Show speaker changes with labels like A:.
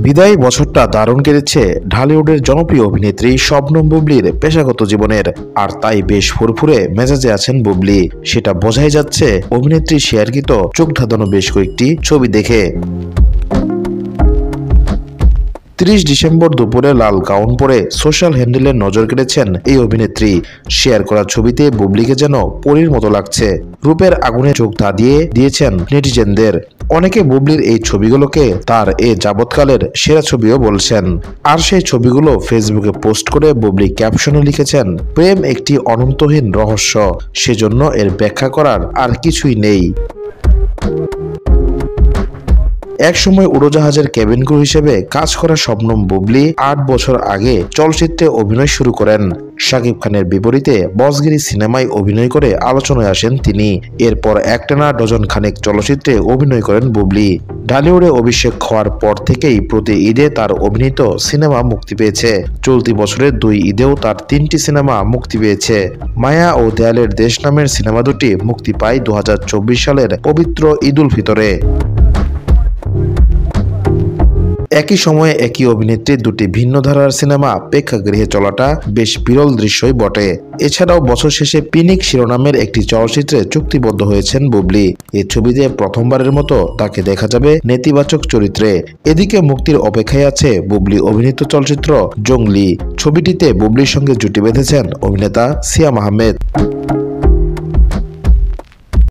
A: বিদায়ী বছরটা দারুণ কেটেছে ঢালিউডের জনপ্রিয় অভিনেত্রী শবনম বুবলির পেশাগত জীবনের। আর তাই বেশ ফুরফুরে মেজাজে আছেন বুবলি, সেটা বোঝাই যাচ্ছে অভিনেত্রী শেয়ারকৃত চোখ ধাঁধানো বেশ কয়েকটি ছবি দেখে। 30 ডিসেম্বর দুপুরে লাল গাউন পরে সোশ্যাল হ্যান্ডেলে নজর কেড়েছেন এই অভিনেত্রী। শেয়ার করা ছবিতে বুবলিকে যেন পরীর মতো লাগছে। রূপের আগুনে চোখ ধাঁধিয়ে দিয়েছেন নেটিজেনদের। অনেকে বুবলির এই ছবিগুলোকে তার এ যাবৎকালের সেরা ছবিও বলছেন। আর সেই ছবিগুলো ফেসবুকে পোস্ট করে বুবলি ক্যাপশনে লিখেছেন, প্রেম একটি অনন্তহীন রহস্য, সেজন্য এর ব্যাখ্যা করার আর কিছুই নেই। একসময় উড়োজাহাজের কেবিন ক্রু হিসেবে কাজ করা শবনম বুবলি 8 বছর আগে চলচ্চিত্রে অভিনয় শুরু করেন। শাকিব খানের বিপরীতে বসগিরি সিনেমায় অভিনয় করে আলোচনায় আসেন তিনি। এরপর একটানা ডজন খানেক চলচ্চিত্রে অভিনয় করেন বুবলি। ঢালিউডে অভিষেক হওয়ার পর থেকেই প্রতি ঈদে তার অভিনীত সিনেমা মুক্তি পেয়েছে। চলতি বছরের 2 ঈদেও তার 3টি সিনেমা মুক্তি পেয়েছে। মায়া ও দেয়ালের দেশ নামের সিনেমা দুটি মুক্তি পায় 2024 সালের পবিত্র ঈদ উল ফিতরে। একই সময়ে একই অভিনেত্রীর দুটি ভিন্ন ধারার সিনেমা প্রেক্ষাগৃহে চলাটা বেশ বিরল দৃশ্যই বটে। এছাড়াও বছর শেষে পিনিক শিরোনামের একটি চলচ্চিত্রে চুক্তিবদ্ধ হয়েছেন বুবলি। এই ছবিতে প্রথমবারের মতো তাকে দেখা যাবে নেতিবাচক চরিত্রে। এদিকে মুক্তির অপেক্ষায় আছে বুবলি অভিনীত চলচ্চিত্র জঙ্গলি। ছবিটিতে বুবলির সঙ্গে জুটি বেঁধেছেন অভিনেতা সিয়াম আহমেদ।